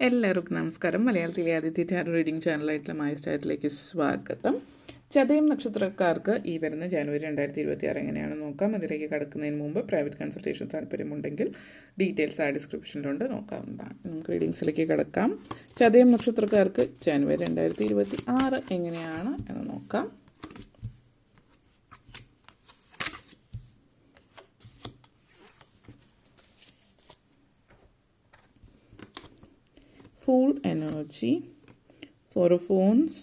എല്ലാവർക്കും നമസ്കാരം. മലയാളത്തിലെ ആദ്യത്തെ ടാരോ റീഡിംഗ് ചാനലായിട്ടുള്ള മായ സ്റ്റാറ്റിലേക്ക് സ്വാഗതം. ചതയം നക്ഷത്രക്കാർക്ക് ഈ വരുന്ന ജനുവരി 2026 എങ്ങനെയാണെന്ന് നോക്കാം. അതിലേക്ക് കടക്കുന്നതിന് മുമ്പ് പ്രൈവറ്റ് കൺസൾട്ടേഷൻ താല്പര്യമുണ്ടെങ്കിൽ ഡീറ്റെയിൽസ് ആ ഡിസ്ക്രിപ്ഷനിലുണ്ട്, നോക്കാവുന്നതാണ്. നമുക്ക് റീഡിങ്സിലേക്ക് കടക്കാം. ചതയം നക്ഷത്രക്കാർക്ക് ജനുവരി 2026 എങ്ങനെയാണ് എന്ന് നോക്കാം. Fool energy, Four of Wands,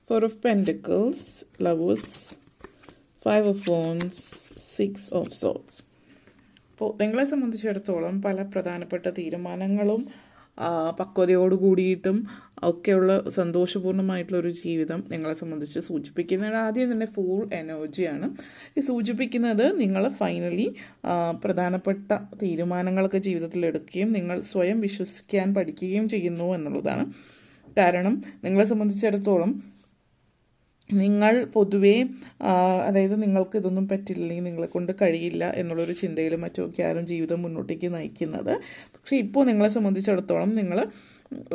Four of Pentacles, Lovers, Five of Wands, Six of Swords. അപ്പോൾ നിങ്ങളെ സംബന്ധിച്ചിടത്തോളം പല പ്രധാനപ്പെട്ട തീരുമാനങ്ങളും പക്വതയോട് കൂടിയിട്ടും ഒക്കെയുള്ള സന്തോഷപൂർണ്ണമായിട്ടുള്ളൊരു ജീവിതം നിങ്ങളെ സംബന്ധിച്ച് സൂചിപ്പിക്കുന്നത് ആദ്യം തന്നെ ഫൂൾ എനർജിയാണ്. ഈ സൂചിപ്പിക്കുന്നത് നിങ്ങൾ ഫൈനലി പ്രധാനപ്പെട്ട തീരുമാനങ്ങളൊക്കെ ജീവിതത്തിൽ എടുക്കുകയും നിങ്ങൾ സ്വയം വിശ്വസിക്കാൻ പഠിക്കുകയും ചെയ്യുന്നു എന്നുള്ളതാണ്. കാരണം നിങ്ങളെ സംബന്ധിച്ചിടത്തോളം നിങ്ങൾ പൊതുവേ അതായത് നിങ്ങൾക്ക് ഇതൊന്നും പറ്റില്ലെങ്കിൽ നിങ്ങളെ കൊണ്ട് കഴിയില്ല എന്നുള്ളൊരു ചിന്തയിലും മറ്റുമൊക്കെ ആരും ജീവിതം മുന്നോട്ടേക്ക് നയിക്കുന്നത്. പക്ഷേ ഇപ്പോൾ നിങ്ങളെ സംബന്ധിച്ചിടത്തോളം നിങ്ങൾ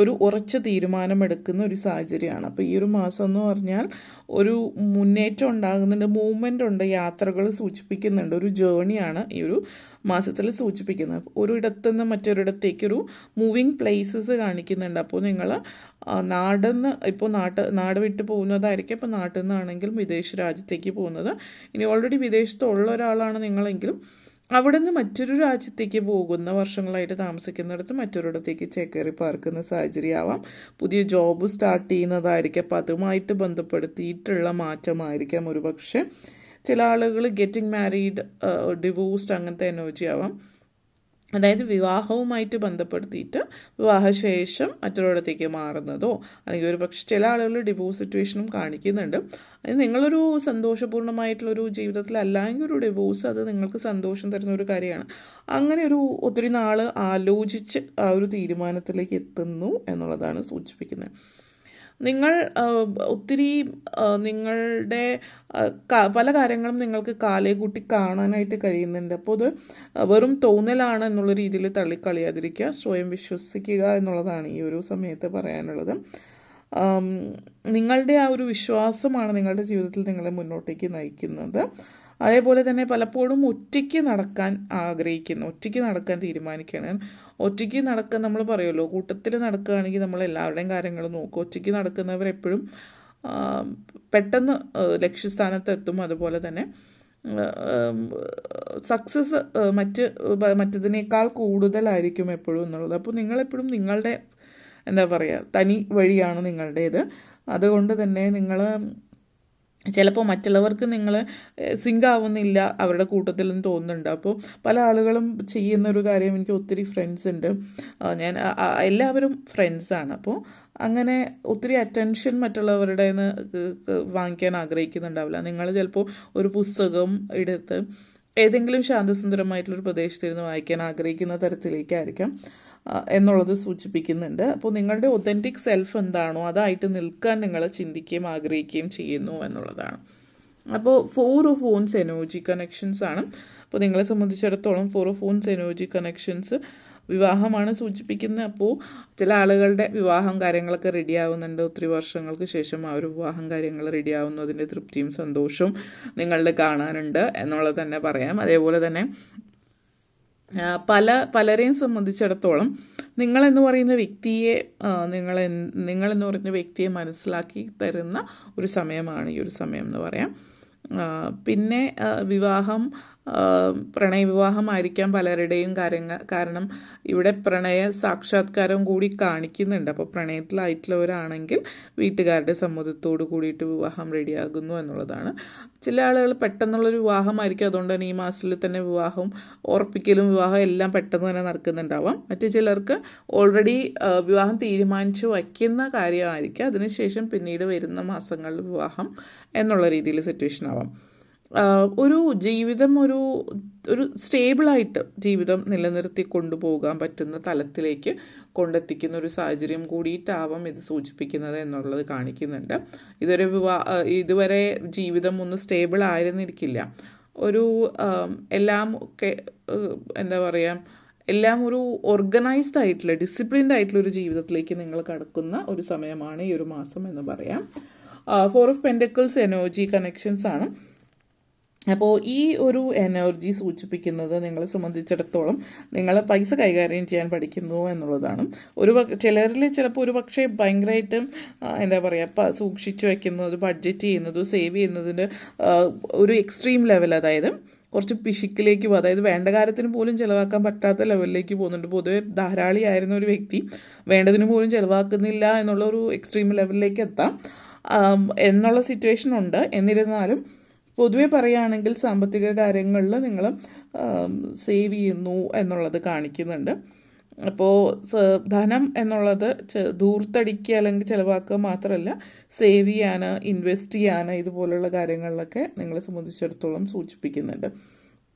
ഒരു ഉറച്ച തീരുമാനമെടുക്കുന്ന ഒരു സാഹചര്യമാണ്. അപ്പോൾ ഈ ഒരു മാസം എന്ന് പറഞ്ഞാൽ ഒരു മുന്നേറ്റം ഉണ്ടാകുന്നുണ്ട്, മൂവ്മെൻ്റ് ഉണ്ട്, യാത്രകൾ സൂചിപ്പിക്കുന്നുണ്ട്, ഒരു ജേണിയാണ് ഈ ഒരു മാസത്തിൽ സൂചിപ്പിക്കുന്നത്. ഒരിടത്തു നിന്ന് മറ്റൊരിടത്തേക്കൊരു മൂവിങ് പ്ലേസസ് കാണിക്കുന്നുണ്ട്. അപ്പോൾ നിങ്ങൾ നാട് വിട്ട് പോകുന്നതായിരിക്കും. അപ്പോൾ നാട്ടിൽ നിന്നാണെങ്കിൽ വിദേശ രാജ്യത്തേക്ക് പോകുന്നത്. ഇനി ഓൾറെഡി വിദേശത്തുള്ള ഒരാളാണ് നിങ്ങളെങ്കിലും അവിടെ നിന്ന് മറ്റൊരു രാജ്യത്തേക്ക് പോകുന്ന, വർഷങ്ങളായിട്ട് താമസിക്കുന്നിടത്ത് മറ്റൊരിടത്തേക്ക് ചേക്കേറി പാർക്കുന്ന സാഹചര്യമാവാം. പുതിയ ജോബ് സ്റ്റാർട്ട് ചെയ്യുന്നതായിരിക്കും. അപ്പോൾ അതുമായിട്ട് ബന്ധപ്പെടുത്തിയിട്ടുള്ള മാറ്റമായിരിക്കാം ഒരുപക്ഷെ. ചില ആളുകൾ ഗെറ്റിംഗ് മാരീഡ്, ഡിവോഴ്സ്ഡ് അങ്ങനത്തെ എനർജി ആവാം. അതായത് വിവാഹവുമായിട്ട് ബന്ധപ്പെടുത്തിയിട്ട് വിവാഹശേഷം മറ്റൊരിടത്തേക്ക് മാറുന്നതോ, അല്ലെങ്കിൽ ഒരു പക്ഷേ ചില ആളുകൾ ഡിവോഴ്സ് സിറ്റുവേഷനും കാണിക്കുന്നുണ്ട്. അത് നിങ്ങളൊരു സന്തോഷപൂർണ്ണമായിട്ടുള്ളൊരു ജീവിതത്തിലല്ലെങ്കിൽ ഒരു ഡിവോഴ്സ് അത് നിങ്ങൾക്ക് സന്തോഷം തരുന്ന ഒരു കാര്യമാണ്. അങ്ങനെ ഒത്തിരി നാൾ ആലോചിച്ച് ആ ഒരു തീരുമാനത്തിലേക്ക് എത്തുന്നു എന്നുള്ളതാണ് സൂചിപ്പിക്കുന്നത്. നിങ്ങൾ ഒത്തിരി നിങ്ങളുടെ പല കാര്യങ്ങളും നിങ്ങൾക്ക് കാലേ കൂട്ടി കാണാനായിട്ട് കഴിയുന്നുണ്ട്. അപ്പോൾ അത് വെറും തോന്നലാണ് എന്നുള്ള രീതിയിൽ തള്ളിക്കളയാതിരിക്കുക, സ്വയം വിശ്വസിക്കുക എന്നുള്ളതാണ് ഈ ഒരു സമയത്ത് പറയാനുള്ളത്. നിങ്ങളുടെ ആ ഒരു വിശ്വാസമാണ് നിങ്ങളുടെ ജീവിതത്തിൽ നിങ്ങളെ മുന്നോട്ടേക്ക് നയിക്കുന്നത്. അതേപോലെ തന്നെ പലപ്പോഴും ഒറ്റയ്ക്ക് നടക്കാൻ തീരുമാനിക്കുകയാണ്. ഒറ്റയ്ക്ക് നടക്കാൻ നമ്മൾ പറയുമല്ലോ, കൂട്ടത്തിൽ നടക്കുകയാണെങ്കിൽ നമ്മൾ എല്ലാവരുടെയും കാര്യങ്ങൾ നോക്കും. ഒറ്റയ്ക്ക് നടക്കുന്നവരെപ്പോഴും പെട്ടെന്ന് ലക്ഷ്യസ്ഥാനത്ത് എത്തും. അതുപോലെ തന്നെ സക്സസ് മറ്റതിനേക്കാൾ കൂടുതലായിരിക്കും എപ്പോഴും എന്നുള്ളത്. അപ്പോൾ നിങ്ങളെപ്പോഴും നിങ്ങളുടെ തനി വഴിയാണ് നിങ്ങളുടേത്. അതുകൊണ്ട് തന്നെ നിങ്ങൾ ചിലപ്പോൾ മറ്റുള്ളവർക്ക് നിങ്ങൾ സിങ്ക് ആവുന്നില്ല അവരുടെ കൂട്ടത്തിൽ നിന്ന് തോന്നുന്നുണ്ട്. അപ്പോൾ പല ആളുകളും ചെയ്യുന്നൊരു കാര്യം, എനിക്ക് ഒത്തിരി ഫ്രണ്ട്സ് ഉണ്ട്, എല്ലാവരും ഫ്രണ്ട്സാണ്. അപ്പോൾ അങ്ങനെ ഒത്തിരി അറ്റൻഷൻ മറ്റുള്ളവരുടെ നിന്ന് വാങ്ങിക്കാൻ ആഗ്രഹിക്കുന്നുണ്ടാവില്ല. നിങ്ങൾ ചിലപ്പോൾ ഒരു പുസ്തകം എടുത്ത് ഏതെങ്കിലും ശാന്തസുന്ദരമായിട്ടുള്ളൊരു പ്രദേശത്തിരുന്ന് വായിക്കാൻ ആഗ്രഹിക്കുന്ന തരത്തിലേക്കായിരിക്കാം എന്നുള്ളത് സൂചിപ്പിക്കുന്നുണ്ട്. അപ്പോൾ നിങ്ങളുടെ ഒതൻറ്റിക് സെൽഫ് എന്താണോ അതായിട്ട് നിൽക്കാൻ നിങ്ങൾ ചിന്തിക്കുകയും ആഗ്രഹിക്കുകയും ചെയ്യുന്നു എന്നുള്ളതാണ്. അപ്പോൾ four of wands energy connections ആണ്. അപ്പോൾ നിങ്ങളെ സംബന്ധിച്ചിടത്തോളം four of wands energy connections വിവാഹമാണ് സൂചിപ്പിക്കുന്നത്. അപ്പോൾ ചില ആളുകളുടെ വിവാഹം കാര്യങ്ങളൊക്കെ റെഡിയാവുന്നുണ്ട്. ഒത്തിരി വർഷങ്ങൾക്ക് ശേഷം ആ ഒരു വിവാഹം കാര്യങ്ങൾ റെഡിയാവുന്നതിൻ്റെ തൃപ്തിയും സന്തോഷവും നിങ്ങളുടെ കാണാനുണ്ട് എന്നുള്ളത് തന്നെ പറയാം. അതേപോലെ തന്നെ പലരെയും സംബന്ധിച്ചിടത്തോളം നിങ്ങളെന്ന് പറയുന്ന വ്യക്തിയെ മനസ്സിലാക്കി തരുന്ന ഒരു സമയമാണ് ഈ ഒരു സമയം എന്ന് പറയാം. പിന്നെ പ്രണയവിവാഹമായിരിക്കാം പലരുടെയും കാരണം ഇവിടെ പ്രണയ സാക്ഷാത്കാരം കൂടി കാണിക്കുന്നുണ്ട്. അപ്പോൾ പ്രണയത്തിലായിട്ടുള്ളവരാണെങ്കിൽ വീട്ടുകാരുടെ സമ്മതത്തോട് കൂടിയിട്ട് വിവാഹം റെഡിയാകുന്നു എന്നുള്ളതാണ്. ചില ആളുകൾ പെട്ടെന്നുള്ളൊരു വിവാഹമായിരിക്കും, അതുകൊണ്ട് തന്നെ ഈ മാസത്തിൽ തന്നെ വിവാഹം എല്ലാം പെട്ടെന്ന് തന്നെ നടക്കുന്നുണ്ടാവാം. മറ്റു ചിലർക്ക് ഓൾറെഡി വിവാഹം തീരുമാനിച്ചു വയ്ക്കുന്ന കാര്യമായിരിക്കും, അതിനുശേഷം പിന്നീട് വരുന്ന മാസങ്ങളിൽ വിവാഹം എന്നുള്ള രീതിയിൽ സിറ്റുവേഷൻ ആവാം. ഒരു ജീവിതം ഒരു സ്റ്റേബിളായിട്ട് ജീവിതം നിലനിർത്തി കൊണ്ടുപോകാൻ പറ്റുന്ന തലത്തിലേക്ക് കൊണ്ടെത്തിക്കുന്ന ഒരു സാഹചര്യം കൂടിയിട്ടാവാം ഇത് സൂചിപ്പിക്കുന്നത് എന്നുള്ളത് കാണിക്കുന്നുണ്ട്. ഇതുവരെ ജീവിതം ഒന്ന് സ്റ്റേബിൾ ആയിരുന്നിരിക്കില്ല. എല്ലാം ഒക്കെ എല്ലാം ഒരു ഓർഗനൈസ്ഡ് ആയിട്ടുള്ള ഡിസിപ്ലിൻഡ് ആയിട്ടുള്ള ഒരു ജീവിതത്തിലേക്ക് നിങ്ങൾ കടക്കുന്ന ഒരു സമയമാണ് ഈ ഒരു മാസം എന്ന് പറയാം. 4 ഓഫ് പെൻറ്റക്കിൾസ് എനർജി കണക്ഷൻസ് ആണ്. അപ്പോൾ ഈ ഒരു എനർജി സൂചിപ്പിക്കുന്നത് നിങ്ങളെ സംബന്ധിച്ചിടത്തോളം നിങ്ങൾ പൈസ കൈകാര്യം ചെയ്യാൻ പഠിക്കുന്നു എന്നുള്ളതാണ്. ചിലരിൽ ചിലപ്പോൾ ഒരു പക്ഷേ ഭയങ്കരമായിട്ട് എന്താ പറയുക സൂക്ഷിച്ചു വയ്ക്കുന്നത്, ബഡ്ജറ്റ് ചെയ്യുന്നത്, സേവ് ചെയ്യുന്നതിൻ്റെ ഒരു എക്സ്ട്രീം ലെവൽ, അതായത് കുറച്ച് പിശുക്കിലേക്ക് പോകും. അതായത് വേണ്ട കാര്യത്തിന് പോലും ചിലവാക്കാൻ പറ്റാത്ത ലെവലിലേക്ക് പോകുന്നുണ്ട്. പൊതുവെ ധാരാളിയായിരുന്ന ഒരു വ്യക്തി വേണ്ടതിന് പോലും ചിലവാക്കുന്നില്ല എന്നുള്ള ഒരു എക്സ്ട്രീം ലെവലിലേക്ക് എത്താം എന്നുള്ള സിറ്റുവേഷൻ ഉണ്ട്. എന്നിരുന്നാലും പൊതുവെ പറയുകയാണെങ്കിൽ സാമ്പത്തിക കാര്യങ്ങളിൽ നിങ്ങൾ സേവ് ചെയ്യുന്നു എന്നുള്ളത് കാണിക്കുന്നുണ്ട്. അപ്പോൾ ധനം എന്നുള്ളത് ധൂർത്തടിക്കുക അല്ലെങ്കിൽ ചിലവാക്കുക മാത്രമല്ല, സേവ് ചെയ്യാൻ, ഇൻവെസ്റ്റ് ചെയ്യാൻ, ഇതുപോലുള്ള കാര്യങ്ങളിലൊക്കെ നിങ്ങളെ സംബന്ധിച്ചിടത്തോളം സൂചിപ്പിക്കുന്നുണ്ട്.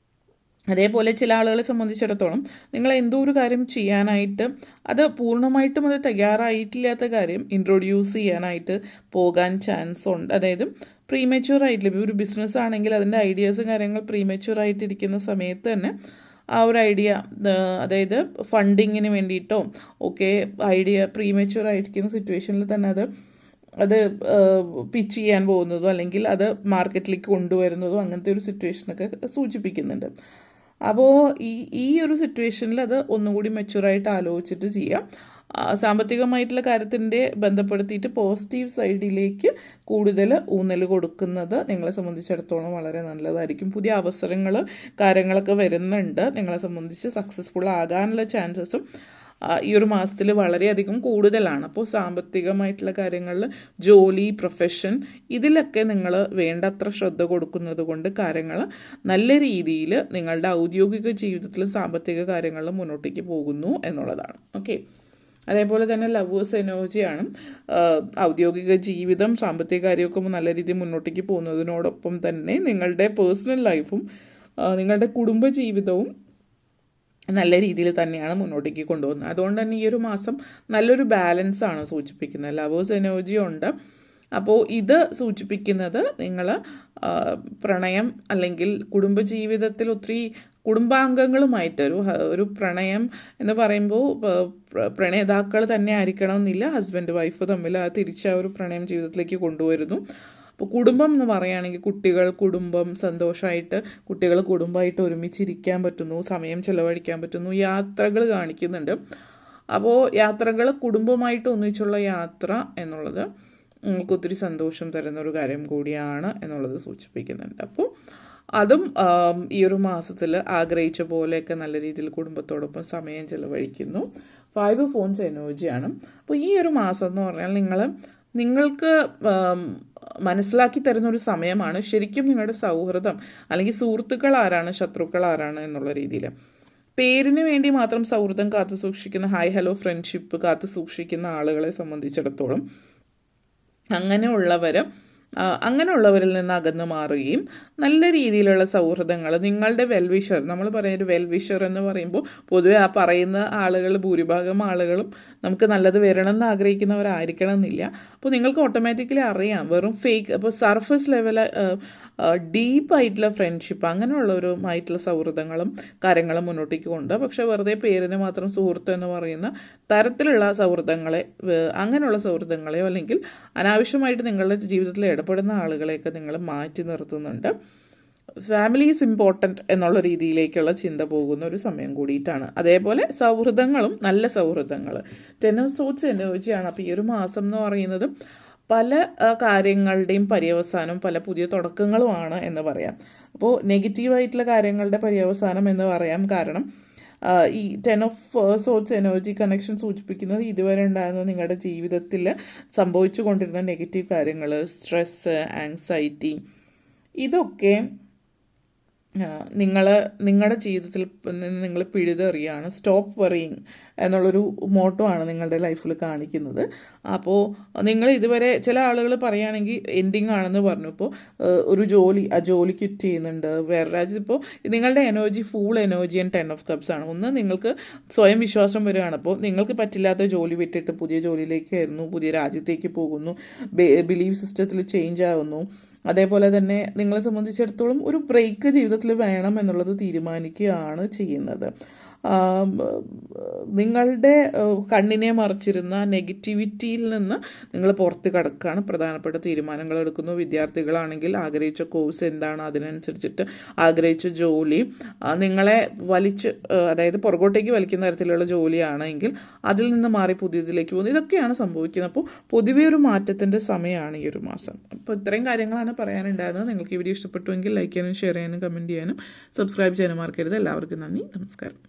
അതേപോലെ ചില ആളുകളെ സംബന്ധിച്ചിടത്തോളം നിങ്ങൾ എന്തോ ഒരു കാര്യം ചെയ്യാനായിട്ട് അത് പൂർണ്ണമായിട്ടും അത് തയ്യാറായിട്ടില്ലാത്ത കാര്യം ഇൻട്രൊഡ്യൂസ് ചെയ്യാനായിട്ട് പോകാൻ ചാൻസ് ഉണ്ട്. അതായത് പ്രീമെച്യൂർ ആയിട്ടില്ല. ഇപ്പോൾ ഒരു ബിസിനസ് ആണെങ്കിൽ അതിൻ്റെ ഐഡിയാസും കാര്യങ്ങൾ പ്രീമെച്യൂർ ആയിട്ടിരിക്കുന്ന സമയത്ത് തന്നെ ആ ഒരു ഐഡിയ, അതായത് ഫണ്ടിങ്ങിന് വേണ്ടിയിട്ടോ ഒക്കെ ഐഡിയ പ്രീമെച്യൂർ ആയിരിക്കുന്ന സിറ്റുവേഷനിൽ തന്നെ അത് പിച്ച് ചെയ്യാൻ പോകുന്നതോ അല്ലെങ്കിൽ അത് മാർക്കറ്റിലേക്ക് കൊണ്ടുവരുന്നതോ അങ്ങനത്തെ ഒരു സിറ്റുവേഷനൊക്കെ സൂചിപ്പിക്കുന്നുണ്ട്. അപ്പോൾ ഈ ഒരു സിറ്റുവേഷനിൽ അത് ഒന്നുകൂടി മെച്യൂറായിട്ട് ആലോചിച്ചിട്ട് ചെയ്യാം. സാമ്പത്തികമായിട്ടുള്ള കാര്യത്തിൻ്റെ ബന്ധപ്പെടുത്തിയിട്ട് പോസിറ്റീവ് സൈഡിലേക്ക് കൂടുതൽ ഊന്നൽ കൊടുക്കുന്നത് നിങ്ങളെ സംബന്ധിച്ചിടത്തോളം വളരെ നല്ലതായിരിക്കും. പുതിയ അവസരങ്ങൾ കാര്യങ്ങളൊക്കെ വരുന്നുണ്ട്. നിങ്ങളെ സംബന്ധിച്ച് സക്സസ്ഫുൾ ആകാനുള്ള ചാൻസസും ഈ ഒരു മാസത്തിൽ വളരെയധികം കൂടുതലാണ്. അപ്പോൾ സാമ്പത്തികമായിട്ടുള്ള കാര്യങ്ങളിൽ ജോലി, പ്രൊഫഷൻ, ഇതിലൊക്കെ നിങ്ങൾ വേണ്ടത്ര ശ്രദ്ധ കൊടുക്കുന്നത് കൊണ്ട് കാര്യങ്ങൾ നല്ല രീതിയിൽ നിങ്ങളുടെ ഔദ്യോഗിക ജീവിതത്തിൽ സാമ്പത്തിക കാര്യങ്ങളിൽ മുന്നോട്ടേക്ക് പോകുന്നു എന്നുള്ളതാണ്. ഓക്കെ, അതേപോലെ തന്നെ ലവേഴ്സ് എനർജിയാണ്. ഔദ്യോഗിക ജീവിതം, സാമ്പത്തിക കാര്യമൊക്കെ നല്ല രീതിയിൽ മുന്നോട്ടേക്ക് പോകുന്നതിനോടൊപ്പം തന്നെ നിങ്ങളുടെ പേഴ്സണൽ ലൈഫും നിങ്ങളുടെ കുടുംബ ജീവിതവും നല്ല രീതിയിൽ തന്നെയാണ് മുന്നോട്ടേക്ക് കൊണ്ടുപോകുന്നത്. അതുകൊണ്ട് തന്നെ ഈ ഒരു മാസം നല്ലൊരു ബാലൻസ് ആണ് സൂചിപ്പിക്കുന്നത്. ലവേഴ്സ് എനർജി ഉണ്ട്. അപ്പോൾ ഇത് സൂചിപ്പിക്കുന്നത് നിങ്ങൾ പ്രണയം അല്ലെങ്കിൽ കുടുംബജീവിതത്തിൽ ഒത്തിരി കുടുംബാംഗങ്ങളുമായിട്ട് ഒരു പ്രണയം എന്ന് പറയുമ്പോൾ പ്രണയതാക്കൾ തന്നെ ആയിരിക്കണം എന്നില്ല, ഹസ്ബൻഡ് വൈഫ് തമ്മിൽ തിരിച്ച് ആ ഒരു പ്രണയം ജീവിതത്തിലേക്ക് കൊണ്ടുവരുന്നു. അപ്പോൾ കുടുംബം എന്ന് പറയുകയാണെങ്കിൽ കുട്ടികൾ, കുടുംബം, സന്തോഷമായിട്ട് കുട്ടികൾ കുടുംബമായിട്ട് ഒരുമിച്ചിരിക്കാൻ പറ്റുന്നു, സമയം ചിലവഴിക്കാൻ പറ്റുന്നു, യാത്രകൾ കാണിക്കുന്നുണ്ട്. അപ്പോൾ യാത്രകൾ കുടുംബമായിട്ട് ഒന്നിച്ചുള്ള യാത്ര എന്നുള്ളത് നിങ്ങൾക്ക് ഒത്തിരി സന്തോഷം തരുന്ന ഒരു കാര്യം കൂടിയാണ് എന്നുള്ളത് സൂചിപ്പിക്കുന്നുണ്ട്. അപ്പോൾ അതും ഈ ഒരു മാസത്തിൽ ആഗ്രഹിച്ച പോലെയൊക്കെ നല്ല രീതിയിൽ കുടുംബത്തോടൊപ്പം സമയം ചിലവഴിക്കുന്നു. 5 ഓഫ് ഫോൺസ് എനർജിയാണ്. അപ്പോൾ ഈ ഒരു മാസം എന്ന് പറഞ്ഞാൽ നിങ്ങൾക്ക് മനസ്സിലാക്കി തരുന്ന ഒരു സമയമാണ് ശരിക്കും നിങ്ങളുടെ സൗഹൃദം അല്ലെങ്കിൽ സുഹൃത്തുക്കൾ ആരാണ്, ശത്രുക്കൾ ആരാണ് എന്നുള്ള രീതിയിൽ. പേരിന് വേണ്ടി മാത്രം സൗഹൃദം കാത്തു സൂക്ഷിക്കുന്ന, ഹായ് ഹലോ ഫ്രണ്ട്ഷിപ്പ് കാത്തു സൂക്ഷിക്കുന്ന ആളുകളെ സംബന്ധിച്ചിടത്തോളം അങ്ങനെയുള്ളവരിൽ നിന്ന് അകന്നു മാറുകയും നല്ല രീതിയിലുള്ള സൗഹൃദങ്ങൾ, നിങ്ങളുടെ വെൽവിഷർ, നമ്മൾ പറയുന്ന വെൽവിഷർ എന്ന് പറയുമ്പോൾ പൊതുവെ ആ പറയുന്ന ആളുകൾ, ഭൂരിഭാഗം ആളുകളും നമുക്ക് നല്ലത് വരണം എന്ന് ആഗ്രഹിക്കുന്നവരായിരിക്കണം എന്നില്ല. അപ്പോൾ നിങ്ങൾക്ക് ഓട്ടോമാറ്റിക്കലി അറിയാം വെറും ഫേക്ക്, അപ്പോൾ സർഫസ് ലെവൽ ഡീപ്പായിട്ടുള്ള ഫ്രണ്ട്ഷിപ്പ് അങ്ങനെയുള്ളവരുമായിട്ടുള്ള സൗഹൃദങ്ങളും കാര്യങ്ങളും മുന്നോട്ടേക്ക് കൊണ്ട്, പക്ഷെ വെറുതെ പേരിന് മാത്രം സുഹൃത്ത് എന്ന് പറയുന്ന തരത്തിലുള്ള സൗഹൃദങ്ങളെ, അങ്ങനെയുള്ള സൗഹൃദങ്ങളെയോ അല്ലെങ്കിൽ അനാവശ്യമായിട്ട് നിങ്ങളുടെ ജീവിതത്തിൽ ഇടപെടുന്ന ആളുകളെയൊക്കെ നിങ്ങൾ മാറ്റി നിർത്തുന്നുണ്ട്. ഫാമിലി ഈസ് ഇമ്പോർട്ടൻറ്റ് എന്നുള്ള രീതിയിലേക്കുള്ള ചിന്ത പോകുന്ന ഒരു സമയം കൂടിയിട്ടാണ്. അതേപോലെ സൗഹൃദങ്ങളും നല്ല സൗഹൃദങ്ങൾ 10 ഓഫ് സോർഡ്സ് എനർജിയാണ്. അപ്പോൾ ഈ ഒരു മാസം എന്ന് പറയുന്നത് പല കാര്യങ്ങളുടെയും പര്യവസാനം, പല പുതിയ തുടക്കങ്ങളുമാണ് എന്ന് പറയാം. അപ്പോൾ നെഗറ്റീവായിട്ടുള്ള കാര്യങ്ങളുടെ പര്യവസാനം എന്ന് പറയാം. കാരണം ഈ 10 ഓഫ് സോർഡ്സ് എനർജി കണക്ഷൻ സൂചിപ്പിക്കുന്നത് ഇതുവരെ ഉണ്ടായിരുന്ന നിങ്ങളുടെ ജീവിതത്തിൽ സംഭവിച്ചു കൊണ്ടിരുന്ന നെഗറ്റീവ് കാര്യങ്ങൾ, സ്ട്രെസ്സ്, ആങ്സൈറ്റി, ഇതൊക്കെ നിങ്ങളുടെ ജീവിതത്തിൽ നിങ്ങൾ പിഴുതെറിയാണ്. സ്റ്റോപ്പ് വറിയിങ് എന്നുള്ളൊരു മോട്ടോ ആണ് നിങ്ങളുടെ ലൈഫിൽ കാണിക്കുന്നത്. അപ്പോൾ നിങ്ങൾ ഇതുവരെ ചില ആളുകൾ പറയുകയാണെങ്കിൽ എൻഡിങ് ആണെന്ന് പറഞ്ഞപ്പോൾ ആ ജോലി ക്വിറ്റ് ചെയ്യുന്നുണ്ട്. വേറെ രാജ്യത്ത് ഇപ്പോൾ നിങ്ങളുടെ energy full energy and 10 of cups ആണ്. ഒന്ന്, നിങ്ങൾക്ക് സ്വയം വിശ്വാസം വരികയാണ്. അപ്പോൾ നിങ്ങൾക്ക് പറ്റില്ലാത്ത ജോലി വിട്ടിട്ട് പുതിയ ജോലിയിലേക്ക് കയറുന്നു, പുതിയ രാജ്യത്തേക്ക് പോകുന്നു, ബിലീഫ് സിസ്റ്റത്തിൽ ചേഞ്ച് ആകുന്നു. അതേപോലെ തന്നെ നിങ്ങളെ സംബന്ധിച്ചിടത്തോളം ഒരു ബ്രേക്ക് ജീവിതത്തിൽ വേണം എന്നുള്ളത് തീരുമാനിക്കുകയാണ് ചെയ്യുന്നത്. നിങ്ങളുടെ കണ്ണിനെ മറച്ചിരുന്ന നെഗറ്റിവിറ്റിയിൽ നിന്ന് നിങ്ങൾ പുറത്ത് കടക്കുകയാണ്. പ്രധാനപ്പെട്ട തീരുമാനങ്ങൾ എടുക്കുന്നു. വിദ്യാർത്ഥികളാണെങ്കിൽ ആഗ്രഹിച്ച കോഴ്സ് എന്താണ്, അതിനനുസരിച്ചിട്ട് ആഗ്രഹിച്ച ജോലി നിങ്ങളെ അതായത് പുറകോട്ടേക്ക് വലിക്കുന്ന തരത്തിലുള്ള ജോലിയാണെങ്കിൽ അതിൽ നിന്ന് മാറി പുതിയതിലേക്ക് പോകുന്നു. ഇതൊക്കെയാണ് സംഭവിക്കുന്നത്. അപ്പോൾ പൊതുവേ ഒരു മാറ്റത്തിൻ്റെ സമയമാണ് ഈ ഒരു മാസം. അപ്പോൾ ഇത്രയും കാര്യങ്ങളാണ് പറയാനുണ്ടായിരുന്നത്. നിങ്ങൾക്ക് ഈ വീഡിയോ ഇഷ്ടപ്പെട്ടുവെങ്കിൽ ലൈക്ക് ചെയ്യാനും ഷെയർ ചെയ്യാനും കമൻറ്റ് ചെയ്യാനും സബ്സ്ക്രൈബ് ചെയ്യാനും മറക്കരുത്. എല്ലാവർക്കും നന്ദി, നമസ്കാരം.